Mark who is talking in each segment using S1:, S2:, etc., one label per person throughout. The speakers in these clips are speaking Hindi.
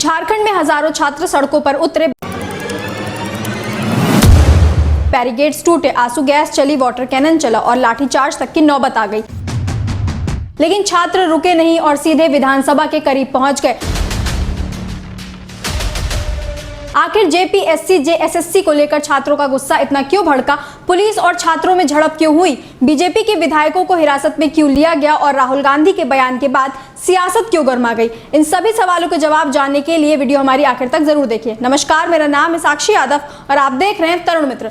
S1: झारखंड में हजारों छात्र सड़कों पर उतरे, बैरिकेड्स टूटे, आंसू गैस चली, वाटर कैनन चला और लाठीचार्ज तक की नौबत आ गई। लेकिन छात्र रुके नहीं और सीधे विधानसभा के करीब पहुंच गए। आखिर जेपीएससी जेएसएससी को लेकर छात्रों का गुस्सा इतना क्यों भड़का? पुलिस और छात्रों में झड़प क्यों हुई? बीजेपी के विधायकों को हिरासत में क्यों लिया गया? और राहुल गांधी के बयान के बाद सियासत क्यों गर्मा गई? इन सभी सवालों के जवाब जानने के लिए वीडियो हमारी आखिर तक जरूर देखिए। नमस्कार, मेरा नाम है साक्षी यादव और आप देख रहे हैं तरुण मित्र।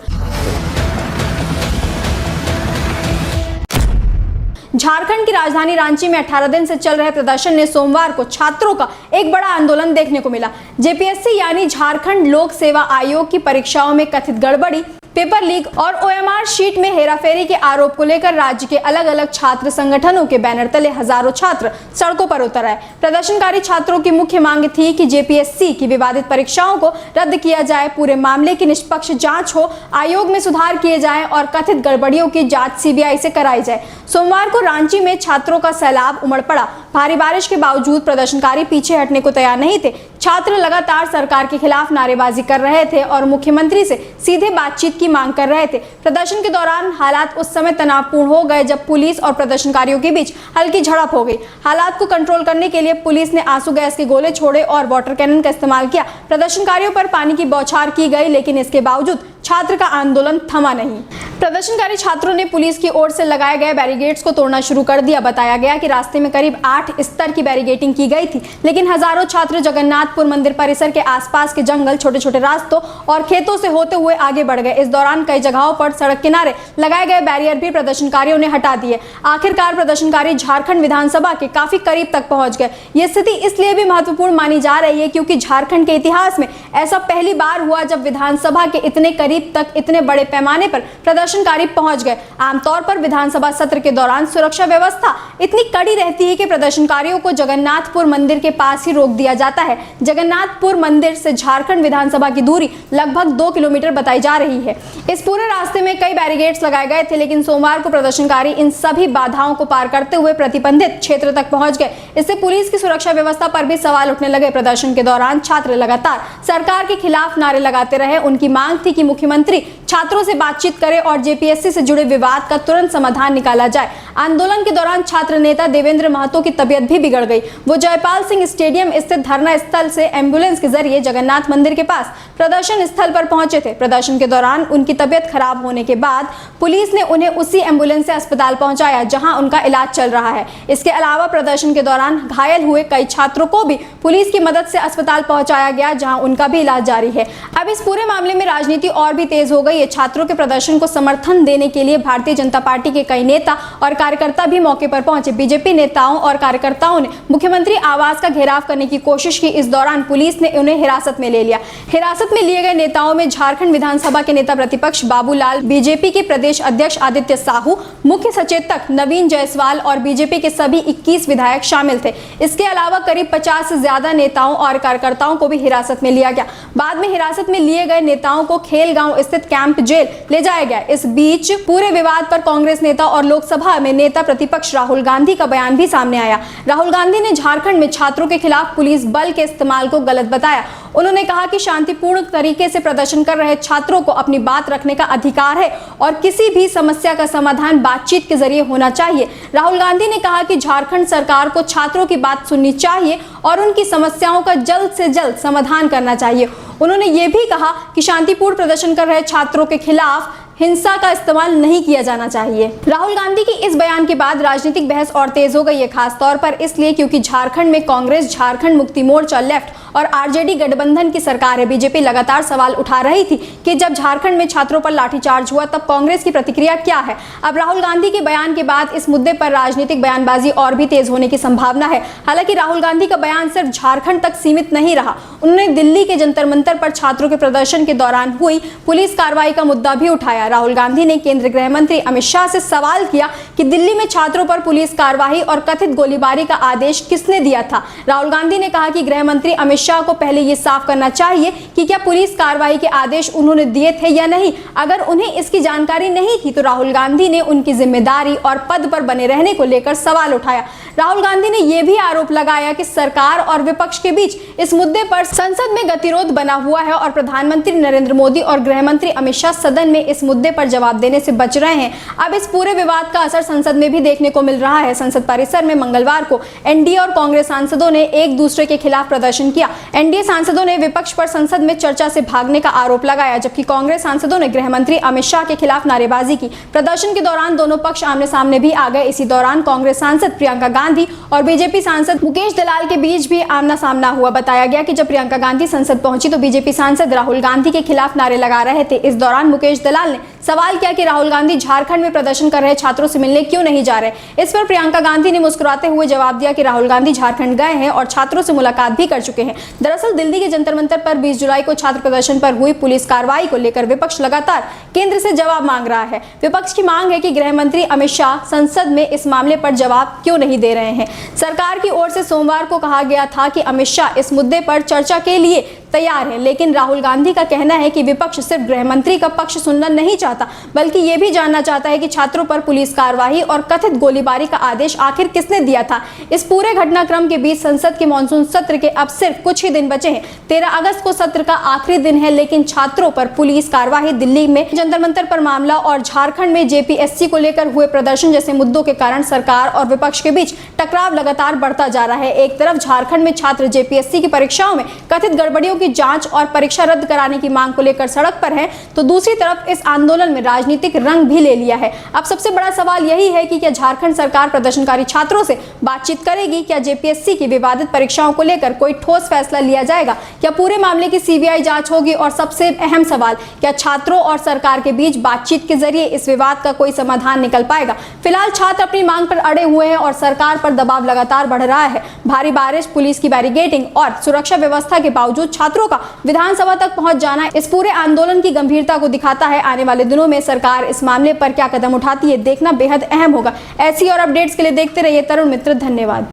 S1: झारखंड की राजधानी रांची में 18 दिन से चल रहे प्रदर्शन ने सोमवार को छात्रों का एक बड़ा आंदोलन देखने को मिला। जेपीएससी यानी झारखंड लोक सेवा आयोग की परीक्षाओं में कथित गड़बड़ी, पेपर लीक और ओएमआर शीट में हेराफेरी के आरोप को लेकर राज्य के अलग अलग छात्र संगठनों के बैनर तले हजारों छात्र सड़कों पर उतर आए। प्रदर्शनकारी छात्रों की मुख्य मांग थी कि जेपीएससी की विवादित परीक्षाओं को रद्द किया जाए, पूरे मामले की निष्पक्ष जांच हो, आयोग में सुधार किए जाएं और कथित गड़बड़ियों की जांच सीबीआई से कराई जाए। सोमवार को रांची में छात्रों का सैलाब उमड़ पड़ा। भारी बारिश के बावजूद प्रदर्शनकारी पीछे हटने को तैयार नहीं थे। छात्र लगातार सरकार के खिलाफ नारेबाजी कर रहे थे और मुख्यमंत्री से सीधे बातचीत की मांग कर रहे थे। प्रदर्शन के दौरान हालात उस समय तनावपूर्ण हो गए जब पुलिस और प्रदर्शनकारियों के बीच हल्की झड़प हो गई। हालात को कंट्रोल करने के लिए पुलिस ने आंसू गैस के गोले छोड़े और वाटर कैनन का इस्तेमाल किया। प्रदर्शनकारियों पर पानी की बौछार की गई, लेकिन इसके बावजूद छात्र का आंदोलन थमा नहीं। प्रदर्शनकारी छात्रों ने पुलिस की ओर से लगाए गए बैरिकेड्स को तोड़ना शुरू कर दिया। बताया गया कि रास्ते में करीब 8 स्तर की बैरिकेडिंग की गई थी, लेकिन हजारों छात्र जगन्नाथपुर मंदिर परिसर के आसपास के जंगल, छोटे छोटे रास्तों और खेतों से होते हुए आगे बढ़ गए। इस दौरान कई जगहों पर सड़क किनारे लगाए गए बैरियर भी प्रदर्शनकारियों ने हटा दिए। आखिरकार प्रदर्शनकारी झारखंड विधानसभा के काफी करीब तक पहुंच गए। ये स्थिति इसलिए भी महत्वपूर्ण मानी जा रही है क्योंकि झारखंड के इतिहास में ऐसा पहली बार हुआ जब विधानसभा के इतने करीब तक इतने बड़े पैमाने पर प्रदर्शनकारी पहुंच गए। आमतौर पर विधानसभा सत्र के दौरान सुरक्षा व्यवस्था इतनी कड़ी रहती है कि प्रदर्शनकारियों को जगन्नाथपुर मंदिर के पास ही रोक दिया जाता है। जगन्नाथपुर मंदिर से झारखंड विधानसभा की दूरी लगभग 2 किलोमीटर बताई जा रही है। इस पूरे रास्ते में कई बैरिकेड्स लगाए गए थे, लेकिन सोमवार को प्रदर्शनकारी इन सभी बाधाओं को पार करते हुए प्रतिबंधित क्षेत्र तक पहुंच गए। इससे पुलिस की सुरक्षा व्यवस्था पर भी सवाल उठने लगे। प्रदर्शन के दौरान छात्र लगातार सरकार के खिलाफ नारे लगाते रहे। उनकी मांग थी कि मुख्यमंत्री छात्रों से बातचीत करे और जेपीएससी से जुड़े विवाद का तुरंत समाधान निकाला जाए। आंदोलन के दौरान छात्र नेता देवेंद्र महतो की तबीयत भी बिगड़ गई। वो जयपाल सिंह स्टेडियम स्थित धरना स्थल से एम्बुलेंस के जरिए जगन्नाथ मंदिर के पास प्रदर्शन स्थल पर पहुंचे थे। प्रदर्शन के दौरान उनकी तबीयत खराब होने के बाद पुलिस ने उन्हें उसी एम्बुलेंस से अस्पताल पहुंचाया जहां उनका इलाज चल रहा है। इसके अलावा प्रदर्शन के दौरान घायल हुए कई छात्रों को भी पुलिस की मदद से अस्पताल पहुंचाया गया जहां उनका भी इलाज जारी है। अब इस पूरे मामले में राजनीति और भी तेज हो गई है। छात्रों के प्रदर्शन को समर्थन देने के लिए भारतीय जनता पार्टी के कई नेता और कार्यकर्ता भी मौके पर पहुंचे। बीजेपी नेताओं और कार्यकर्ताओं ने मुख्यमंत्री आवास का घेराव करने की कोशिश की। इस दौरान पुलिस ने उन्हें हिरासत में ले लिया। हिरासत में लिए गए नेताओं में झारखंड विधानसभा के नेता प्रतिपक्ष बाबूलाल, बीजेपी के प्रदेश अध्यक्ष आदित्य साहू, मुख्य सचेतक नवीन जायसवाल और बीजेपी के सभी 21 विधायक शामिल थे। इसके अलावा करीब 50 से ज्यादा नेताओं और कार्यकर्ताओं को भी हिरासत में लिया गया। बाद में हिरासत में लिए गए नेताओं को खेलगांव स्थित कैंप जेल ले जाया गया। इस बीच पूरे विवाद पर कांग्रेस नेता और लोकसभा में नेता प्रतिपक्ष राहुल गांधी का बयान भी सामने आया। राहुल गांधी ने झारखंड में छात्रों के खिलाफ पुलिस बल के इस्तेमाल को गलत बताया। उन्होंने कहा कि शांतिपूर्ण तरीके से प्रदर्शन कर रहे छात्रों को अपनी बात रखने का अधिकार है और किसी भी समस्या का समाधान बातचीत के जरिए होना चाहिए। राहुल गांधी ने कहा कि झारखंड सरकार को छात्रों की बात सुननी चाहिए और उनकी समस्याओं का जल्द से जल्द समाधान करना चाहिए। उन्होंने ये भी कहा कि शांतिपूर्ण प्रदर्शन कर रहे छात्रों के खिलाफ हिंसा का इस्तेमाल नहीं किया जाना चाहिए। राहुल गांधी की इस बयान के बाद राजनीतिक बहस और तेज हो गई है, खास तौर पर इसलिए क्योंकि झारखंड में कांग्रेस, झारखंड मुक्ति मोर्चा, लेफ्ट और आरजेडी गठबंधन की सरकार है। बीजेपी लगातार सवाल उठा रही थी कि जब झारखंड में छात्रों पर लाठीचार्ज हुआ तब कांग्रेस की प्रतिक्रिया क्या है। अब राहुल गांधी के बयान के बाद इस मुद्दे पर राजनीतिक बयानबाजी और भी तेज होने की संभावना है। हालांकि राहुल गांधी का बयान सिर्फ झारखंड तक सीमित नहीं रहा। उन्होंने दिल्ली के जंतर मंतर पर छात्रों के प्रदर्शन के दौरान हुई पुलिस कार्रवाई का मुद्दा भी उठाया। राहुल गांधी ने केंद्रीय गृह मंत्री अमित शाह से सवाल किया कि दिल्ली में छात्रों पर पुलिस कार्रवाई और कथित गोलीबारी का आदेश किसने दिया था। राहुल गांधी ने कहा कि गृह मंत्री अमित शाह को पहले ये साफ करना चाहिए कि क्या पुलिस कार्रवाई के आदेश उन्होंने दिए थे या नहीं। अगर उन्हें इसकी जानकारी नहीं थी तो राहुल गांधी ने उनकी जिम्मेदारी और पद पर बने रहने को लेकर सवाल उठाया। राहुल गांधी ने यह भी आरोप लगाया कि सरकार और विपक्ष के बीच इस मुद्दे पर संसद में गतिरोध बना हुआ है और प्रधानमंत्री नरेंद्र मोदी और गृह मंत्री अमित शाह सदन में इस मुद्दे पर जवाब देने से बच रहे हैं। अब इस पूरे विवाद का असर संसद में भी देखने को मिल रहा है। संसद परिसर में मंगलवार को एनडीए और कांग्रेस सांसदों ने एक दूसरे के खिलाफ प्रदर्शन किया। एनडीए सांसदों ने विपक्ष पर संसद में चर्चा से भागने का आरोप लगाया, जबकि कांग्रेस सांसदों ने गृह मंत्री अमित शाह के खिलाफ नारेबाजी की। प्रदर्शन के दौरान दोनों पक्ष आमने सामने भी आ गए। इसी दौरान कांग्रेस सांसद प्रियंका गांधी और बीजेपी सांसद मुकेश दलाल के बीच भी आमना सामना हुआ। बताया गया कि जब प्रियंका गांधी संसद पहुंची तो बीजेपी सांसद राहुल गांधी के खिलाफ नारे लगा रहे थे। इस दौरान मुकेश दलाल ने सवाल किया कि राहुल गांधी झारखंड में प्रदर्शन कर रहे छात्रों से मिलने क्यों नहीं जा रहे। इस पर प्रियंका गांधी ने मुस्कुराते हुए जवाब दिया कि राहुल गांधी झारखंड गए हैं और छात्रों से मुलाकात भी कर चुके हैं। दरअसल दिल्ली के जंतर मंतर पर 20 जुलाई को छात्र प्रदर्शन पर हुई पुलिस कार्रवाई को लेकर विपक्ष लगातार केंद्र से जवाब मांग रहा है। विपक्ष की मांग है कि गृह मंत्री अमित शाह संसद में इस मामले पर जवाब क्यों नहीं दे रहे हैं। सरकार की ओर से सोमवार को कहा गया था कि अमित शाह इस मुद्दे पर चर्चा के लिए तैयार है, लेकिन राहुल गांधी का कहना है कि विपक्ष सिर्फ गृह मंत्री का पक्ष सुनना नहीं चाहता बल्कि ये भी जानना चाहता है कि छात्रों पर पुलिस कार्रवाई और कथित गोलीबारी का आदेश आखिर किसने दिया था। इस पूरे घटनाक्रम के बीच संसद के मानसून सत्र के अब सिर्फ कुछ ही दिन बचे हैं। 13 अगस्त को सत्र का आखिरी दिन है, लेकिन छात्रों पर पुलिस कार्रवाई, दिल्ली में जंतर मंतर पर मामला और झारखंड में जेपीएससी को लेकर हुए प्रदर्शन जैसे मुद्दों के कारण सरकार और विपक्ष के बीच टकराव लगातार बढ़ता जा रहा है। एक तरफ झारखंड में छात्र जेपीएससी की परीक्षाओं में कथित गड़बड़ियों की जांच और परीक्षा रद्द कराने की मांग को लेकर सड़क पर हैं, तो दूसरी तरफ इस आंदोलन में राजनीतिक रंग भी ले लिया है। अब सबसे बड़ा सवाल यही है कि क्या झारखंड सरकार प्रदर्शनकारी छात्रों से बातचीत करेगी? क्या जेपीएससी की विवादित परीक्षाओं को लेकर कोई ठोस फैसला लिया जाएगा? क्या पूरे मामले की सीबीआई जांच होगी? और सबसे अहम सवाल, क्या छात्रों और सरकार के बीच बातचीत के जरिए इस विवाद का कोई समाधान निकल पाएगा? फिलहाल छात्र अपनी मांग पर अड़े हुए हैं और सरकार पर दबाव लगातार बढ़ रहा है। भारी बारिश, पुलिस की बैरिकेडिंग और सुरक्षा व्यवस्था के बावजूद छात्रों का विधानसभा तक पहुंच जाना इस पूरे आंदोलन की गंभीरता को दिखाता है। आने वाले दिनों में सरकार इस मामले पर क्या कदम उठाती है, देखना बेहद अहम होगा। ऐसी और अपडेट्स के लिए देखते रहिए तरुण मित्र। धन्यवाद।